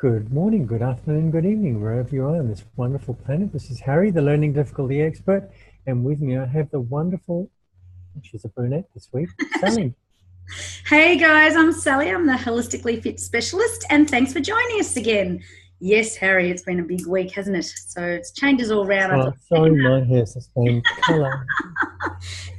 Good morning, good afternoon, good evening, wherever you are on this wonderful planet. This is Harry, the learning difficulty expert, and with me I have the wonderful, she's a brunette this week, Sally. Hey guys, I'm Sally. I'm the Holistically Fit Specialist, and thanks for joining us again. Yes, Harry, it's been a big week, hasn't it? So it's changes all around. I Oh, thought sorry, my hair's the same colour.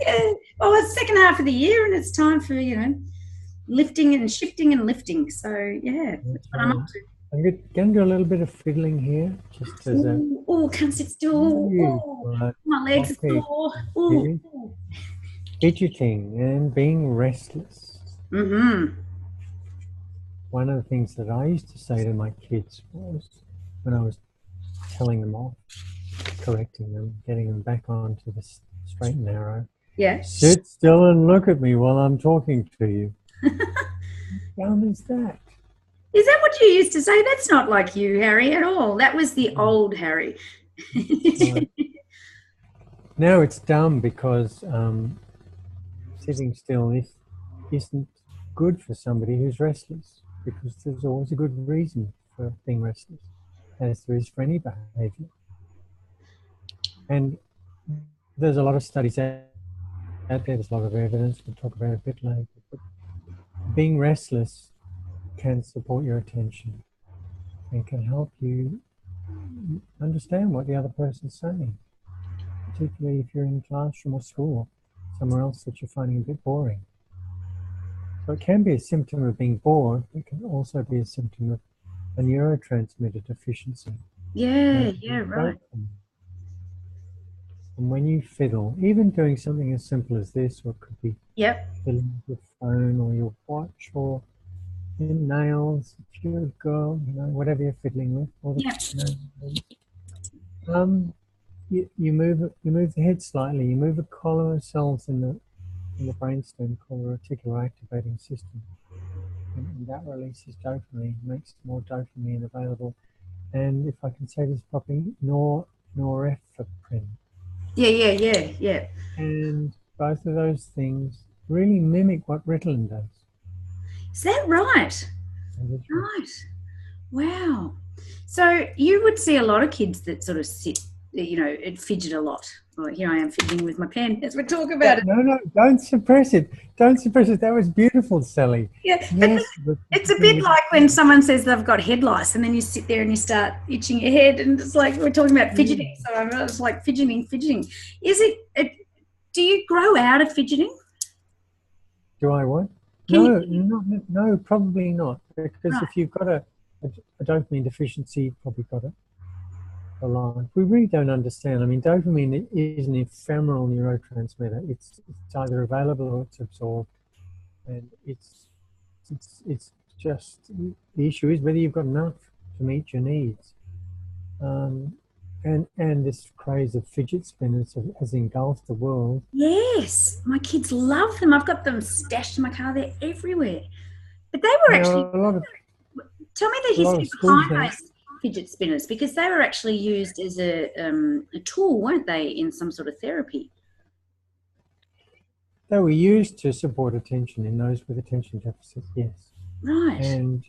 yeah, well, it's the second half of the year, and it's time for lifting and shifting and lifting. So yeah, that's what I'm up to. I'm going to do a little bit of fiddling here, just as a Oh, can't sit still. Oh, right, my legs are topic sore. Oh. is fidgeting and being restless. Mm-hmm. One of the things that I used to say to my kids was, when I was telling them off, correcting them, getting them back onto the straight and narrow. Yeah. Sit still and look at me while I'm talking to you. How dumb is that? Is that what you used to say? That's not like you, Harry, at all. That was the old Harry. Right. Now it's dumb because sitting still isn't good for somebody who's restless, because there's always a good reason for being restless, as there is for any behaviour. And there's a lot of studies out there, there's a lot of evidence, we'll talk about it a bit later, but being restless can support your attention and can help you understand what the other person's saying, particularly if you're in classroom or school, somewhere else that you're finding a bit boring. So it can be a symptom of being bored, but it can also be a symptom of a neurotransmitter deficiency. Yeah, right. And when you fiddle, even doing something as simple as this, or it could be fiddling with your phone or your watch or your nails, if you're a girl, whatever you're fiddling with, or you move the head slightly, you move the collar of cells in the brainstem called the reticular activating system, and that releases dopamine, makes more dopamine available, and if I can say this properly, norepinephrine. Yeah. And both of those things really mimic what Ritalin does. Is that right? Right. Wow. So you would see a lot of kids that sort of sit, and fidget a lot. Well, here I am fidgeting with my pen as we talk about it. No, don't suppress it. Don't suppress it. That was beautiful, Sally. Yeah, yes, but it's a bit like when someone says they've got head lice, and then you sit there and you start itching your head, and it's like we're talking about fidgeting. So I was like fidgeting. Is it? Do you grow out of fidgeting? Do I what? No, probably not. Because if you've got a dopamine deficiency, you've probably got a life. We really don't understand. I mean, dopamine is an ephemeral neurotransmitter. It's either available or it's absorbed, and it's just, the issue is whether you've got enough to meet your needs. And this craze of fidget spinners has engulfed the world. Yes, my kids love them. I've got them stashed in my car. They're everywhere. But they were actually. Tell me the history behind those fidget spinners, because they were actually used as a tool, weren't they, in some sort of therapy? They were used to support attention in those with attention deficits, yes. Right. And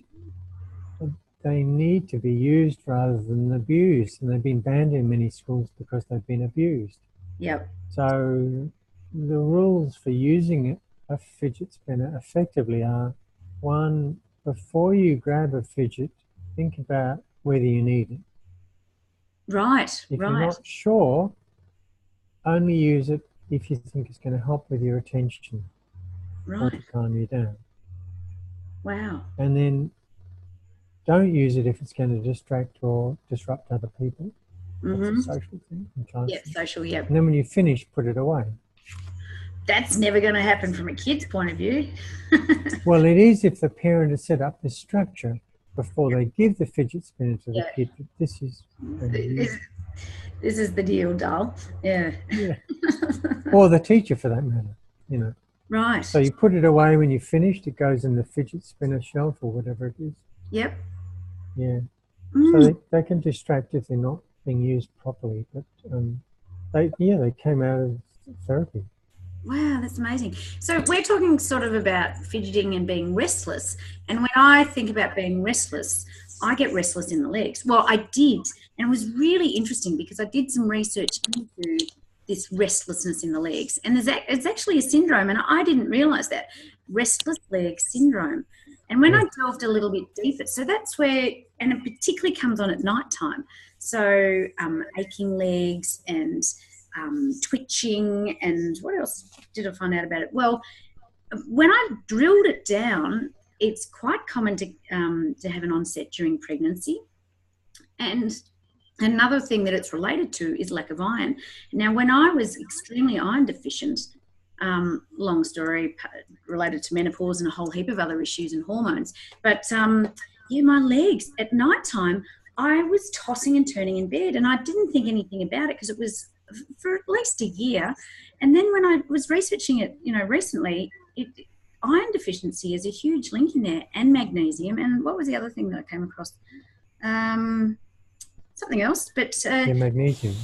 they need to be used rather than abused, and they've been banned in many schools because they've been abused. Yep. So the rules for using a fidget spinner effectively are: one, before you grab a fidget, think about whether you need it. Right. If you're not sure, only use it if you think it's going to help with your attention or to calm you down. Wow. And then don't use it if it's going to distract or disrupt other people. That's a social thing. Yeah, social, yeah. And then when you finish, put it away. That's never going to happen from a kid's point of view. Well, it is if the parent has set up this structure before they give the fidget spinner to the kid. But this is the deal, doll. Yeah. Or the teacher, for that matter. Right. So you put it away when you've finished. It goes in the fidget spinner shelf or whatever it is. Yep. Yeah. So they can distract if they're not being used properly. But they came out of therapy. Wow, that's amazing. So we're talking sort of about fidgeting and being restless. And when I think about being restless, I get restless in the legs. Well, I did. And it was really interesting because I did some research into this restlessness in the legs. And it's actually a syndrome. And I didn't realize that. Restless leg syndrome. And when I delved a little bit deeper, so that's where, and it particularly comes on at night time. So aching legs and twitching, and what else did I find out about it? Well, when I drilled it down, it's quite common to have an onset during pregnancy. And another thing that it's related to is lack of iron. Now, when I was extremely iron deficient, long story related to menopause and a whole heap of other issues and hormones, but yeah, my legs at night time, I was tossing and turning in bed, and I didn't think anything about it because it was for at least a year. And then when I was researching it, recently, iron deficiency is a huge link in there, and magnesium. And what was the other thing that I came across? Something else, but yeah, magnesium.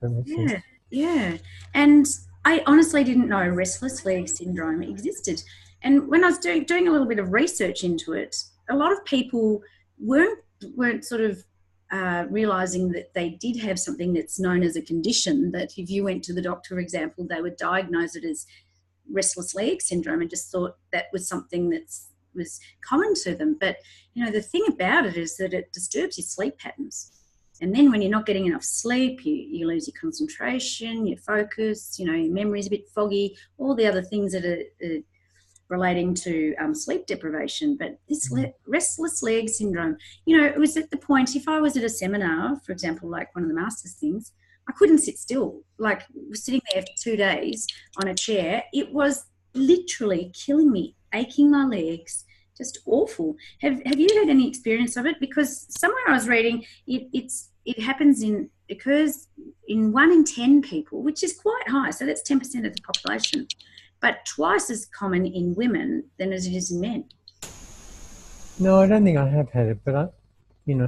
That makes sense. Yeah. And I honestly didn't know restless leg syndrome existed. And when I was doing a little bit of research into it, a lot of people weren't sort of realizing that they did have something that's known as a condition, that if you went to the doctor, for example, they would diagnose it as restless leg syndrome and just thought that was something that was common to them. But, the thing about it is that it disturbs your sleep patterns. And then when you're not getting enough sleep, you lose your concentration, your focus, your memory's a bit foggy, all the other things that are relating to sleep deprivation. But this restless leg syndrome, it was at the point, if I was at a seminar, for example, like one of the master's things, I couldn't sit still. Like sitting there for 2 days on a chair, it was literally killing me, aching my legs, just awful. Have you had any experience of it? Because somewhere I was reading it occurs in 1 in 10 people, which is quite high. So that's 10% of the population, but twice as common in women than as it is in men. No, I don't think I have had it, but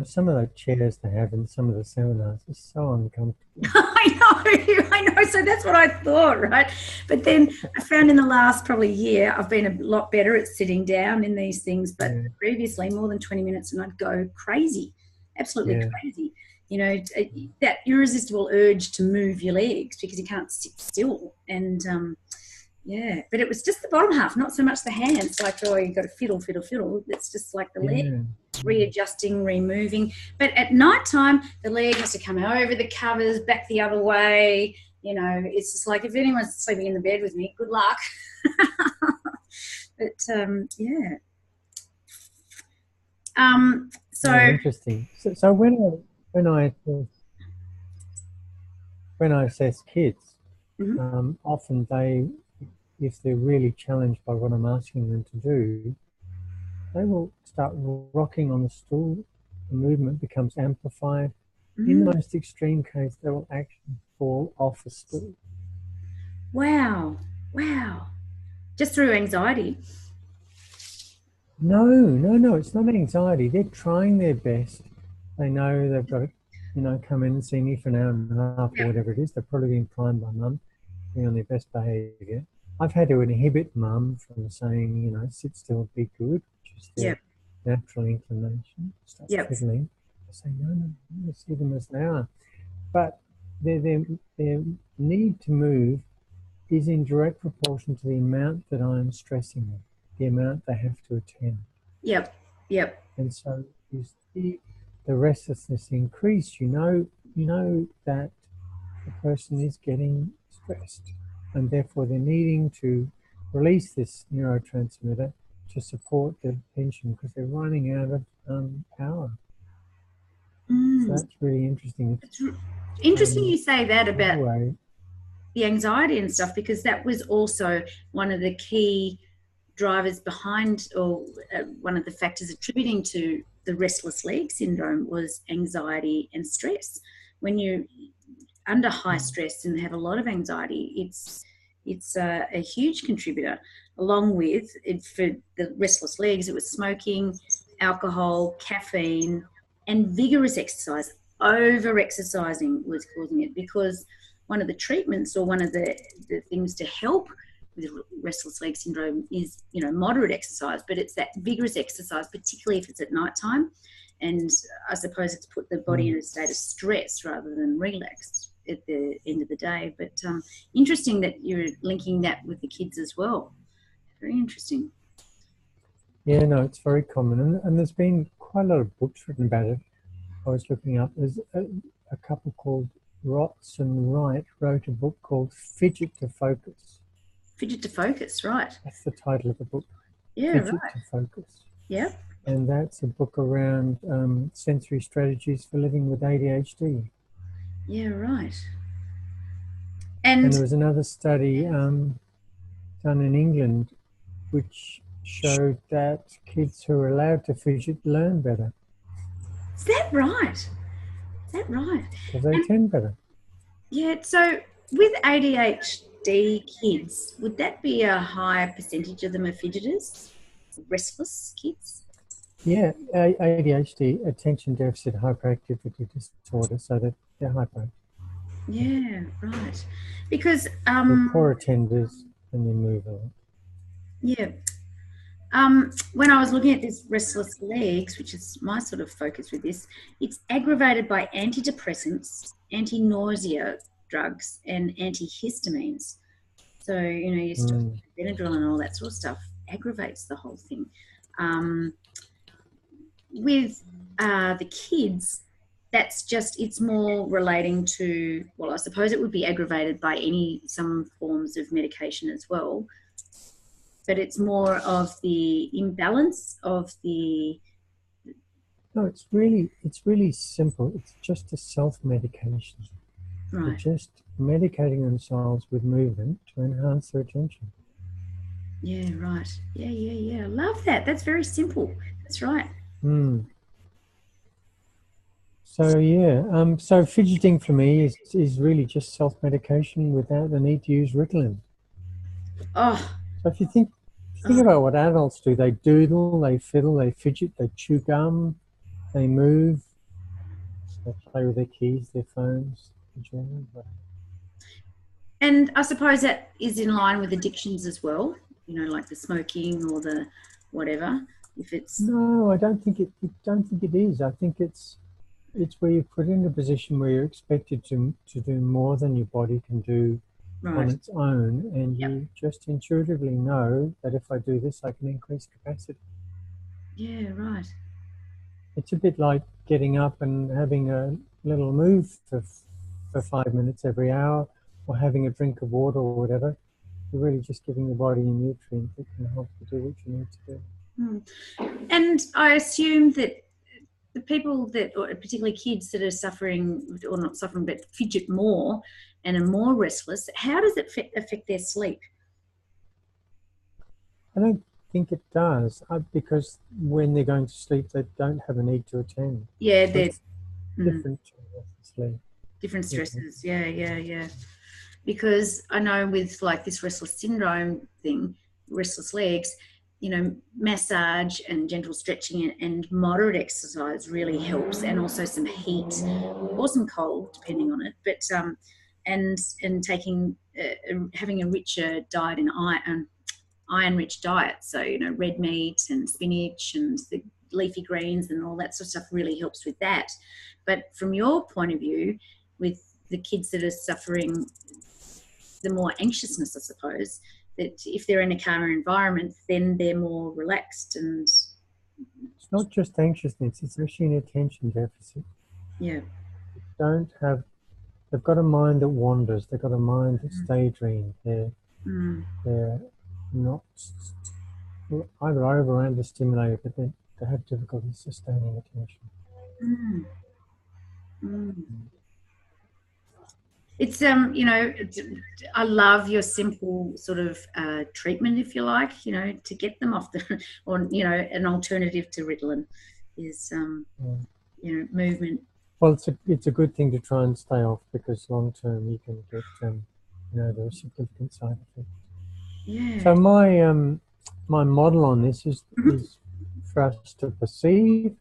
some of the chairs they have in some of the seminars are so uncomfortable. I know. So that's what I thought, right? But then I found in the last probably year, I've been a lot better at sitting down in these things. But previously, more than 20 minutes, and I'd go crazy, absolutely crazy. That irresistible urge to move your legs because you can't sit still. And but it was just the bottom half, not so much the hands. Like, oh, you've got to fiddle. It's just like the leg readjusting, removing. But at night time, the leg has to come over the covers, back the other way. It's just like, if anyone's sleeping in the bed with me, good luck. But so interesting. So when I assess kids, often if they're really challenged by what I'm asking them to do, they will start rocking on the stool. The movement becomes amplified. In the most extreme case, they will actually fall off the stool. Wow. Just through anxiety. No, it's not anxiety. They're trying their best. They know they've got to, come in and see me for an hour and a half or whatever it is. They're probably being primed by mum, being on their best behaviour. I've had to inhibit mum from saying, sit still, be good, which is their natural inclination. Start fiddling. I say, no, see them as they are. But their need to move is in direct proportion to the amount that I'm stressing them, the amount they have to attend. Yep. And so you see the restlessness increase, you know that the person is getting stressed, and therefore they're needing to release this neurotransmitter to support the tension because they're running out of power. So that's really interesting. It's interesting you say that about the anxiety and stuff, because that was also one of the key drivers behind, or one of the factors attributing to the restless leg syndrome was anxiety and stress. When you're under high stress and have a lot of anxiety, it's a huge contributor. Along with it, for the restless legs, it was smoking, alcohol, caffeine, and vigorous exercise. Over exercising was causing it, because one of the treatments, or one of the things to help with restless leg syndrome is, moderate exercise, but it's that vigorous exercise, particularly if it's at night time. And I suppose it's put the body in a state of stress rather than relaxed at the end of the day. But interesting that you're linking that with the kids as well. Very interesting. Yeah, no, it's very common. And there's been quite a lot of books written about it. I was looking up. There's a couple called Rotz and Wright wrote a book called Fidget to Focus. Fidget to Focus, right. That's the title of the book. Yeah, Fidget right. to Focus. Yeah. And that's a book around sensory strategies for living with ADHD. Yeah, right. And there was another study done in England which showed that kids who are allowed to fidget learn better. Is that right? Is that right? Because they attend better. Yeah, so with ADHD kids, would that be a higher percentage of them are fidgeters? Restless kids? Yeah, ADHD, attention deficit hyperactivity disorder, so that they're hyper. Yeah, right. Because they're poor attenders and they move a lot. Yeah. When I was looking at this restless legs, which is my sort of focus with this, it's aggravated by antidepressants, anti-nausea drugs, and antihistamines. So, your stuff, Benadryl and all that sort of stuff aggravates the whole thing. With the kids, it's more relating to, well, I suppose it would be aggravated by some forms of medication as well, but it's more of the imbalance of the... No, it's really simple. It's just a self-medication. Right. They're just medicating themselves with movement to enhance their attention. Yeah, right. Yeah. I love that. That's very simple. That's right. So yeah, so fidgeting for me is really just self-medication without the need to use Ritalin. Oh. So if you think about what adults do, they doodle, they fiddle, they fidget, they chew gum, they move, they play with their keys, their phones, and I suppose that is in line with addictions as well, like the smoking or the whatever. If it's... No, I don't think it is. I think it's where you're put in a position where you're expected to do more than your body can do on its own, and you just intuitively know that if I do this, I can increase capacity. Yeah, right. It's a bit like getting up and having a little move for 5 minutes every hour, or having a drink of water or whatever. You're really just giving your body a nutrient that can help you do what you need to do. And I assume that the people that, or particularly kids that are suffering, or not suffering, but fidget more and are more restless, how does it affect their sleep? I don't think it does, because when they're going to sleep, they don't have a need to attend. Yeah, so they're different sleep. Different stresses. Yeah. Because I know with like this restless syndrome thing, restless legs, massage and gentle stretching and moderate exercise really helps, and also some heat or some cold, depending on it. But and taking having a richer diet in iron-rich diet, so red meat and spinach and the leafy greens and all that sort of stuff really helps with that. But from your point of view, with the kids that are suffering the more anxiousness, I suppose, that if they're in a calmer environment, then they're more relaxed. And it's not just anxiousness, it's actually an attention deficit. Yeah. They've got a mind that wanders, they've got a mind that's daydream. They're not either over or understimulated, but they have difficulty sustaining attention. It's I love your simple sort of treatment, if you like, to get them off the, or an alternative to Ritalin is movement. Well, it's a good thing to try and stay off, because long term you can get there are significant side effects. Yeah. So my model on this is for us to perceive,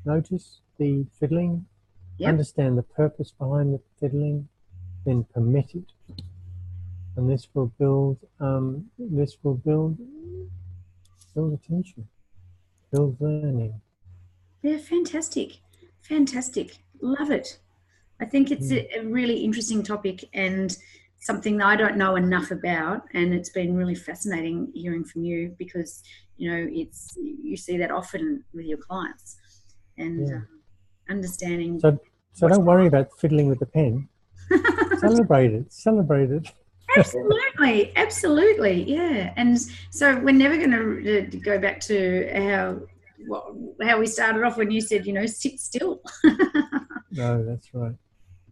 notice the fiddling, understand the purpose behind the fiddling, then permit it. and this will build attention, build learning. Yeah, fantastic. Fantastic. Love it. I think it's a really interesting topic and something that I don't know enough about, and it's been really fascinating hearing from you because you see that often with your clients and understanding. So don't worry about fiddling with the pen. Celebrate it. Celebrate it. Absolutely, absolutely, yeah. And so we're never going to go back to how we started off when you said, sit still. No, that's right.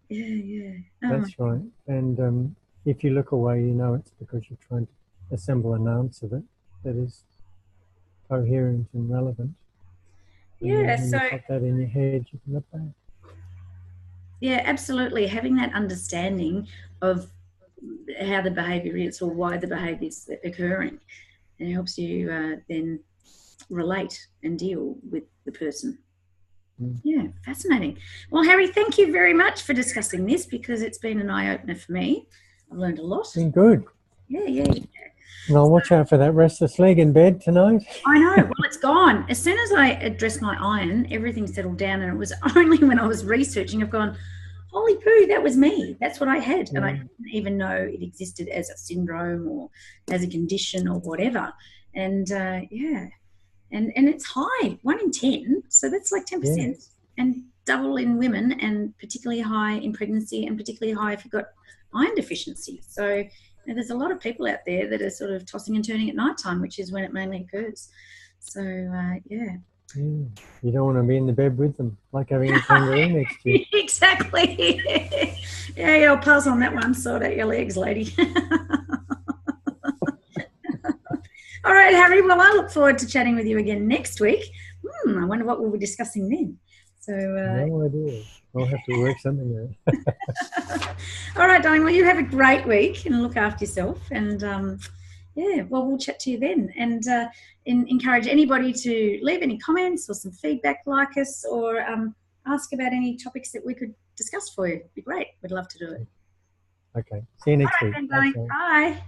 Yeah. That's right. And if you look away, it's because you're trying to assemble an answer that is coherent and relevant. And Yeah, then when so you've got that in your head, you can look back. yeah, absolutely. Having that understanding of how the behaviour is or why the behaviour is occurring, it helps you then relate and deal with the person. Yeah, fascinating. Well, Harry, thank you very much for discussing this because it's been an eye-opener for me. I've learned a lot. Been good. Yeah. And I'll watch out for that restless leg in bed tonight. I know. Well, it's gone. As soon as I addressed my iron, everything settled down, and it was only when I was researching I've gone, holy poo, that was me. That's what I had. And I didn't even know it existed as a syndrome or as a condition or whatever. And and it's high, 1 in 10. So that's like 10%, and double in women, and particularly high in pregnancy, and particularly high if you've got iron deficiency. So there's a lot of people out there that are sort of tossing and turning at night time, which is when it mainly occurs. So You don't want to be in the bed with them, like having a kangaroo next to you. Exactly. Yeah, I'll pass on that one. Sort out your legs, lady. All right, Harry. Well, I look forward to chatting with you again next week. I wonder what we'll be discussing then. So no idea. I'll have to work something out. All right, darling. Well, you have a great week and look after yourself. And well, we'll chat to you then. And encourage anybody to leave any comments or some feedback, like us, or ask about any topics that we could discuss for you. It'd be great. We'd love to do it. Okay. See you next week. Then, darling. Bye.